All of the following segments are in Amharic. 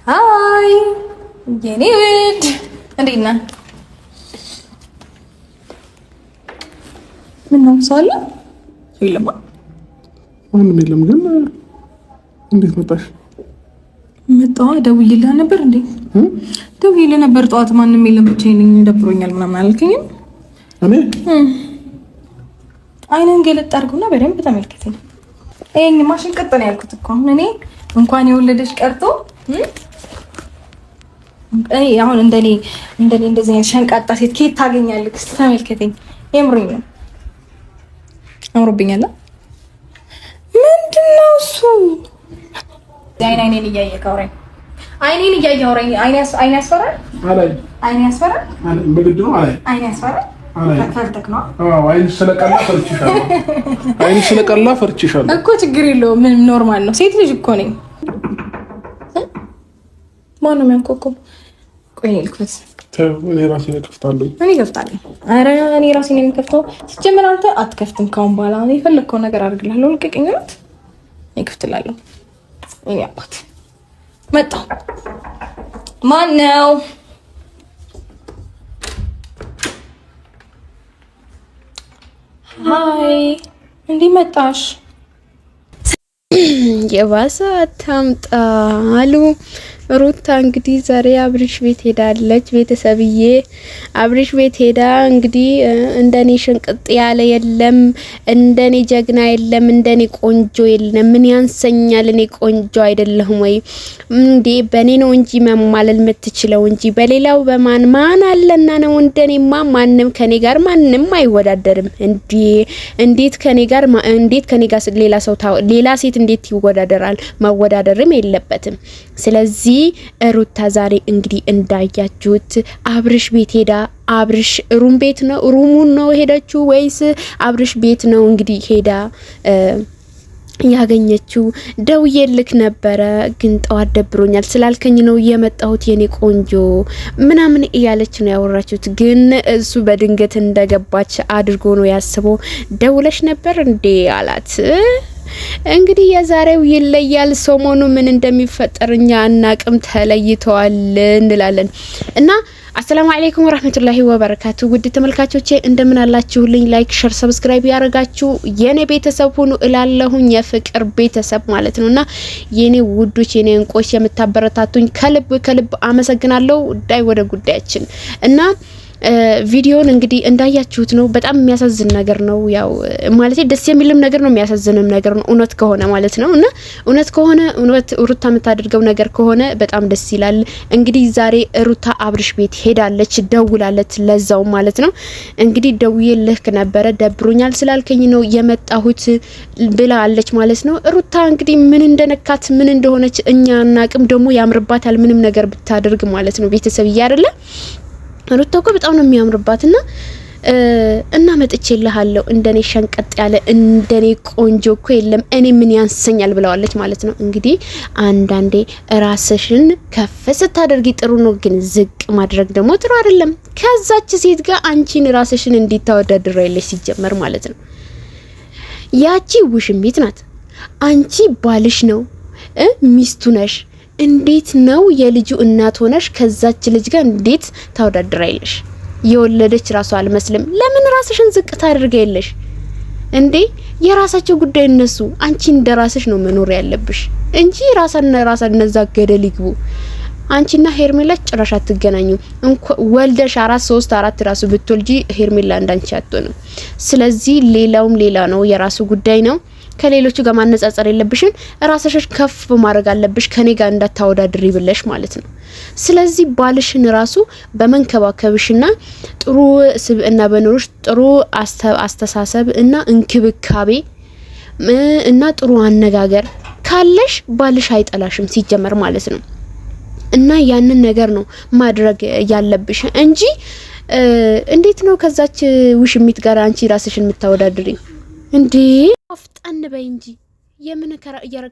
ሃይ የኔ ውድ እንዴት ነህ? ምን ነው ሰው አለ? የለም ምንም የለም። ግን እንዴት መጣሽ? መጣሁ። ደውዬልህ ነበር እንዴ? ደውዬልህ ነበር ጠዋት። ማንም የለም ብቻዬን ነኝ ደብሮኛል ምናምን አልከኝም? እኔ አይነን ገለጥ አድርገውና በደንብ ተመልከተኝ። ይሄን ማሽን ቀጠነ ያልኩት እኮ አሁን እኔ እንኳን የወለደሽ ቀርቶ እኔ አሁን እንደኔ እንደዚህ አይነት ሸንቃጣ ሴት ከየት ታገኛለህ? እስኪ ተመልከተኝ። የምሩኝ ነው አምሮብኛል። ምንድነው እሱ? አይኔን እያየህ አውራኝ። አይኔን እያየህ አውራኝ። አይኔ ያስፈራል። አይኔ ያስፈራል። በግድ ነው። አይኔ ያስፈራል። ፈርተክ ነው? አዎ። አይንሽ ስለቀላ ፈርችሻለሁ እኮ። ችግር የለውም ምንም ኖርማል ነው። ሴት ልጅ እኮ ነኝ። ማነው የሚያንኳኳው? ቆይ ልክፈት። እኔ ራሴ ነኝ ከፍታለሁ። እኔ ከፍታለሁ። ኧረ እኔ ራሴ ነኝ የምከፍተው። ሲጀምር አንተ አትከፍትም። ካሁን በኋላ እኔ የፈለግከውን ነገር አድርግልሃለሁ። ልቀቀኝ። እኔ ከፍትላለሁ። እኔ አባት መጣሁ። ማን ነው? ሃይ እንዴት መጣሽ? የባሰ አታምጣ አሉ ሩታ እንግዲህ ዛሬ አብርሽ ቤት ሄዳለች። ቤተሰብዬ አብርሽ ቤት ሄዳ እንግዲህ እንደኔ ሽንቅጥ ያለ የለም፣ እንደኔ ጀግና የለም፣ እንደኔ ቆንጆ የለም። ምን ያንሰኛል? እኔ ቆንጆ አይደለሁም ወይ እንዴ? በኔ ነው እንጂ መማለል የምትችለው እንጂ በሌላው ማን አለና ነው? እንደኔማ ማንም ከኔ ጋር ማንም አይወዳደርም። እንዴት ከኔ ጋር ሌላ ሴት እንዴት ይወዳደራል? መወዳደርም የለበትም። ስለዚህ ሩታ ዛሬ እንግዲህ እንዳያችሁት አብርሽ ቤት ሄዳ አብርሽ ሩሙን ነው ሄደችው ወይስ አብርሽ ቤት ነው እንግዲህ ሄዳ ያገኘችው? ደውዬልክ ነበረ ግን ጠዋት ደብሮኛል ስላልከኝ ነው የመጣሁት የኔ ቆንጆ ምናምን እያለች ነው ያወራችሁት። ግን እሱ በድንገት እንደገባች አድርጎ ነው ያስበው። ደውለሽ ነበር እንዴ አላት። እንግዲህ የዛሬው ይለያል። ሰሞኑ ምን እንደሚፈጠር እኛ አናቅም፣ ተለይተዋል እንላለን እና አሰላሙ አለይኩም ወራህመቱላሂ ወበረካቱ። ውድ ተመልካቾቼ እንደምን አላችሁልኝ? ላይክ፣ ሼር፣ ሰብስክራይብ ያረጋችሁ የኔ ቤተሰብ ሁኑ እላለሁኝ። የፍቅር ቤተሰብ ማለት ነውና የኔ ውዶች፣ የኔ እንቆች የምታበረታቱኝ ከልብ አመሰግናለሁ። ዳይ ወደ ጉዳያችን እና ቪዲዮን እንግዲህ እንዳያችሁት ነው። በጣም የሚያሳዝን ነገር ነው። ያው ማለት ደስ የሚልም ነገር ነው፣ የሚያሳዝንም ነገር ነው። እውነት ከሆነ ማለት ነው እና እውነት ሩታ የምታደርገው ነገር ከሆነ በጣም ደስ ይላል። እንግዲህ ዛሬ ሩታ አብርሽ ቤት ሄዳለች፣ ደውላለች ለዛው ማለት ነው። እንግዲህ ደውዬልህ ነበረ ደብሮኛል ስላልከኝ ነው የመጣሁት ብላለች ማለት ነው። ሩታ እንግዲህ ምን እንደነካት ምን እንደሆነች እኛ አናቅም። ደግሞ ያምርባታል ምንም ነገር ብታደርግ ማለት ነው። ቤተሰብ እያደለ ሩታ እኮ በጣም ነው የሚያምርባትና እና መጥቼልሃለሁ እንደኔ ሸንቀጥ ያለ እንደኔ ቆንጆ እኮ የለም፣ እኔ ምን ያንሰኛል ብለዋለች ማለት ነው። እንግዲህ አንዳንዴ ራስሽን ከፍ ስታደርጊ ጥሩ ነው፣ ግን ዝቅ ማድረግ ደግሞ ጥሩ አይደለም። ከዛች ሴት ጋር አንቺን ራስሽን እንዲታወዳድራለሽ ሲጀመር ማለት ነው። ያቺ ውሽሚት ናት፣ አንቺ ባልሽ ነው፣ ሚስቱ ነሽ። እንዴት ነው የልጁ እናት ሆነሽ ከዛች ልጅ ጋር እንዴት ታወዳድራይለሽ? የወለደች ራሱ አልመስልም። ለምን ራስሽን ዝቅ ታደርጊያለሽ እንዴ? የራሳቸው ጉዳይ እነሱ። አንቺ እንደራስሽ ነው መኖር ያለብሽ እንጂ ራሳ እነዛ ገደል ይግቡ። አንቺና ሄርሜላ ጭራሽ አትገናኙ። ወልደሽ 4 ራሱ ብትወልጂ ሄርሜላ እንዳንቺ አትሆንም። ስለዚህ ሌላውም ሌላ ነው፣ የራሱ ጉዳይ ነው። ከሌሎቹ ጋር ማነጻጸር የለብሽን። ራስሽ ከፍ ማድረግ አለብሽ፣ ከኔ ጋር እንዳታወዳድሪ ብለሽ ማለት ነው። ስለዚህ ባልሽን ራሱ በመንከባከብሽና ጥሩ ስብዕና በኖርሽ ጥሩ አስተሳሰብ እና እንክብካቤ እና ጥሩ አነጋገር ካለሽ ባልሽ አይጠላሽም ሲጀመር ማለት ነው። እና ያንን ነገር ነው ማድረግ ያለብሽ እንጂ እንዴት ነው ከዛች ውሽሚት ጋር አንቺ ራስሽን የምታወዳድሪ እንዴ? አፍጣን በይ እንጂ የምን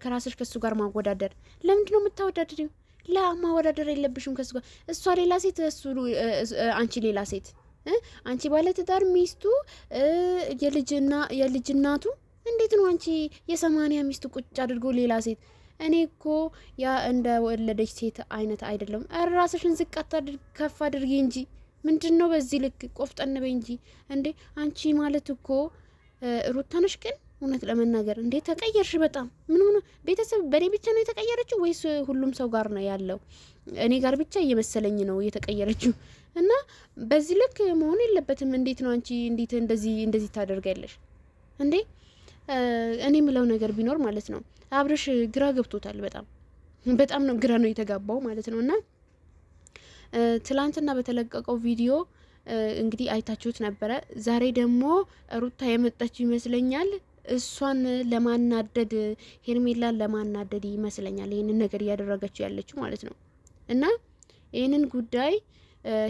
ከራስሽ ከሱ ጋር ማወዳደር? ለምንድን ነው የምታወዳድሪው? ለማወዳደር የለብሽም ከሱ ጋር። እሷ ሌላ ሴት፣ አንቺ ሌላ ሴት። አንቺ ባለ ትዳር ሚስቱ የልጅ እናቱ። እንዴት ነው አንቺ የ80 ሚስቱ ቁጭ አድርጎ ሌላ ሴት እኔ እኮ ያ እንደ ወለደች ሴት አይነት አይደለም። ራስሽን ዝቅ አታድርጊ፣ ከፍ አድርጊ እንጂ ምንድነው በዚህ ልክ ቆፍጠን በይ እንጂ እንዴ! አንቺ ማለት እኮ ሩታ ነሽ ግን እውነት ለመናገር እንዴ ተቀየርሽ በጣም። ምን ሆነ ቤተሰብ በኔ ብቻ ነው የተቀየረችው ወይስ ሁሉም ሰው ጋር ነው ያለው? እኔ ጋር ብቻ እየመሰለኝ ነው የተቀየረችው። እና በዚህ ልክ መሆን የለበትም። እንዴት ነው አንቺ እንዴት እንደዚህ ታደርጋለሽ እንዴ? እኔ ምለው ነገር ቢኖር ማለት ነው አብርሽ ግራ ገብቶታል። በጣም ነው ግራ ነው የተጋባው ማለት ነው። እና ትላንትና በተለቀቀው ቪዲዮ እንግዲህ አይታችሁት ነበረ። ዛሬ ደግሞ ሩታ የመጣችው ይመስለኛል እሷን ለማናደድ ሄርሜላን ለማናደድ ይመስለኛል ይሄንን ነገር እያደረገችው ያለችው ማለት ነው። እና ይሄንን ጉዳይ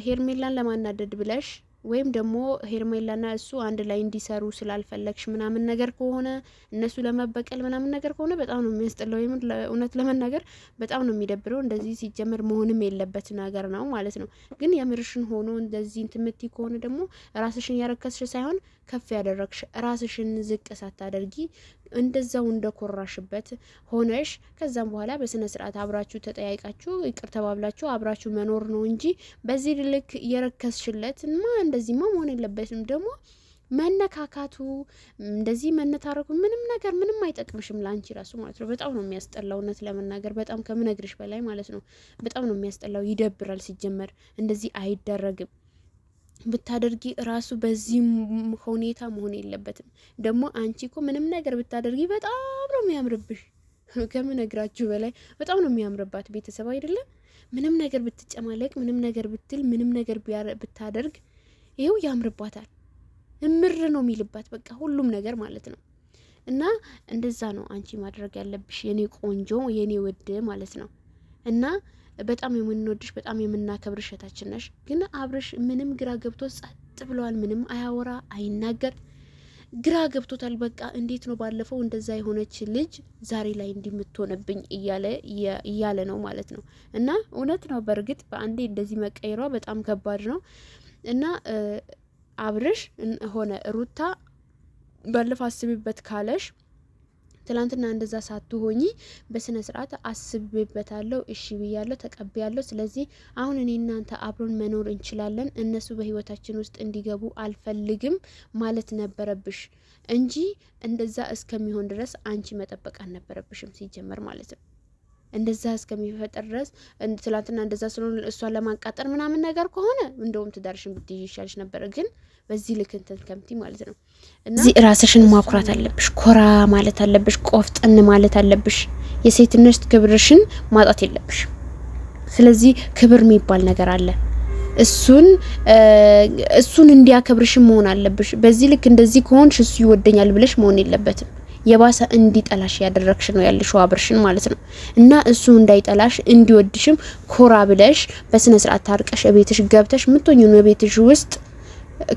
ሄርሜላን ለማናደድ ብለሽ ወይም ደግሞ ሄርሜላና እሱ አንድ ላይ እንዲሰሩ ስላልፈለግሽ ምናምን ነገር ከሆነ እነሱ ለመበቀል ምናምን ነገር ከሆነ በጣም ነው የሚያስጠላው። እውነት ለመናገር በጣም ነው የሚደብረው። እንደዚህ ሲጀመር መሆንም የለበት ነገር ነው ማለት ነው። ግን የምርሽን ሆኖ እንደዚህ እንትምቲ ከሆነ ደግሞ ራስሽን ያረከስሽ ሳይሆን ከፍ ያደረግሽ ራስሽን ዝቅ ሳታደርጊ እንደዛው እንደኮራሽበት ሆነሽ ከዛም በኋላ በስነ ስርዓት አብራችሁ ተጠያይቃችሁ ይቅር ተባብላችሁ አብራችሁ መኖር ነው እንጂ በዚህ ልክ የረከስሽለትማ እንደዚህማ መሆን የለበትም። ደግሞ መነካካቱ እንደዚህ መነታረኩ ምንም አይጠቅምሽም ላንቺ ራሱ ማለት ነው። በጣም ነው የሚያስጠላው እውነት ለመናገር በጣም ከምነግርሽ በላይ ማለት ነው። በጣም ነው የሚያስጠላው። ይደብራል። ሲጀመር እንደዚህ አይደረግም። ብታደርጊ ራሱ በዚህ ሁኔታ መሆን የለበትም። ደግሞ አንቺ እኮ ምንም ነገር ብታደርጊ በጣም ነው የሚያምርብሽ። ከምነግራችሁ በላይ በጣም ነው የሚያምርባት ቤተሰብ አይደለም። ምንም ነገር ብትጨማለቅ፣ ምንም ነገር ብትል፣ ምንም ነገር ብታደርግ ይሄው ያምርባታል። እምር ነው የሚልባት በቃ ሁሉም ነገር ማለት ነው። እና እንደዛ ነው አንቺ ማድረግ ያለብሽ የኔ ቆንጆ የኔ ውድ ማለት ነው። እና በጣም የምንወድሽ በጣም የምናከብርሽ እህታችን ነሽ። ግን አብርሽ ምንም ግራ ገብቶ ጸጥ ብለዋል። ምንም አያወራ አይናገር፣ ግራ ገብቶታል። በቃ እንዴት ነው ባለፈው እንደዛ የሆነች ልጅ ዛሬ ላይ እንዲምትሆንብኝ እያለ ነው ማለት ነው። እና እውነት ነው በእርግጥ በአንዴ እንደዚህ መቀየሯ በጣም ከባድ ነው። እና አብርሽ ሆነ ሩታ ባለፈው አስቢበት ካለሽ ትላንትና እንደዛ ሳትሆኚ በስነ ስርዓት አስቤበታለሁ፣ እሺ ብያለሁ፣ ተቀበያለሁ። ስለዚህ አሁን እኔ እናንተ አብሮን መኖር እንችላለን፣ እነሱ በህይወታችን ውስጥ እንዲገቡ አልፈልግም ማለት ነበረብሽ እንጂ እንደዛ እስከሚሆን ድረስ አንቺ መጠበቅ አልነበረብሽም ሲጀመር ማለት ነው። እንደዛ እስከሚፈጠር ድረስ ትላንትና እንደዛ ስለሆነ እሷን ለማቃጠር ምናምን ነገር ከሆነ እንደውም ትዳርሽን ብትይዥ ይሻልሽ ነበር። ግን በዚህ ልክ እንትን ከምቲ ማለት ነው። እና እዚህ ራስሽን ማኩራት አለብሽ፣ ኮራ ማለት አለብሽ፣ ቆፍጠን ማለት አለብሽ። የሴትነት ክብርሽን ማጣት የለብሽ። ስለዚህ ክብር የሚባል ነገር አለ። እሱን እንዲያከብርሽ መሆን አለብሽ። በዚህ ልክ እንደዚህ ከሆንሽ እሱ ይወደኛል ብለሽ መሆን የለበትም። የባሰ እንዲጠላሽ ያደረግሽ ነው ያልሽው አብርሽን ማለት ነው። እና እሱ እንዳይጠላሽ እንዲወድሽም ኮራ ብለሽ በስነ ስርዓት ታርቀሽ ቤትሽ ገብተሽ ምትሆኚው ነው ቤትሽ ውስጥ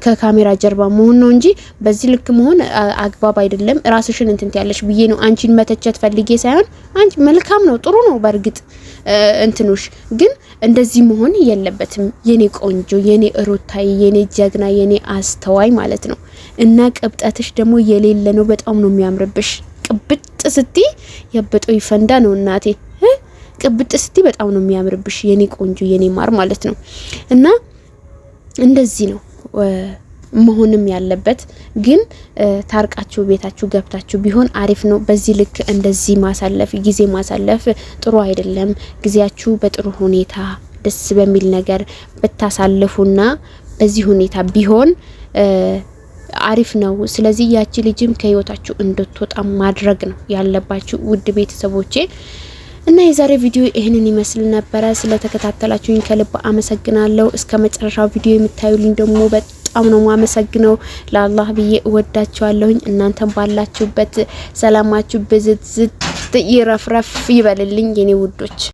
ከካሜራ ጀርባ መሆን ነው እንጂ በዚህ ልክ መሆን አግባብ አይደለም። ራስሽን እንትን ያለሽ ብዬ ነው አንቺን መተቸት ፈልጌ ሳይሆን አንቺ መልካም ነው ጥሩ ነው በእርግጥ እንትኑሽ ግን እንደዚህ መሆን የለበትም። የኔ ቆንጆ የኔ ሩታዬ የኔ ጀግና የኔ አስተዋይ ማለት ነው። እና ቅብጠትሽ ደግሞ የሌለ ነው። በጣም ነው የሚያምርብሽ። ቅብጥ ስቲ የበጠው ይፈንዳ ነው እናቴ። ቅብጥ ስቲ በጣም ነው የሚያምርብሽ የኔ ቆንጆ የኔ ማር ማለት ነው። እና እንደዚህ ነው መሆንም ያለበት። ግን ታርቃችሁ ቤታችሁ ገብታችሁ ቢሆን አሪፍ ነው። በዚህ ልክ እንደዚህ ማሳለፍ ጊዜ ማሳለፍ ጥሩ አይደለም። ጊዜያችሁ በጥሩ ሁኔታ ደስ በሚል ነገር ብታሳልፉና በዚህ ሁኔታ ቢሆን አሪፍ ነው። ስለዚህ ያቺ ልጅም ከህይወታችሁ እንድትወጣ ማድረግ ነው ያለባችሁ ውድ ቤተሰቦቼ። እና የዛሬ ቪዲዮ ይሄንን ይመስል ነበር። ስለተከታተላችሁኝ ከልብ አመሰግናለሁ። እስከ መጨረሻው ቪዲዮ የምታዩልኝ ደግሞ በጣም ነው ማመሰግነው። ለአላህ ብዬ እወዳችኋለሁ። እናንተም ባላችሁበት ሰላማችሁ ብዝት ይረፍረፍ ይበልልኝ የኔ ውዶች።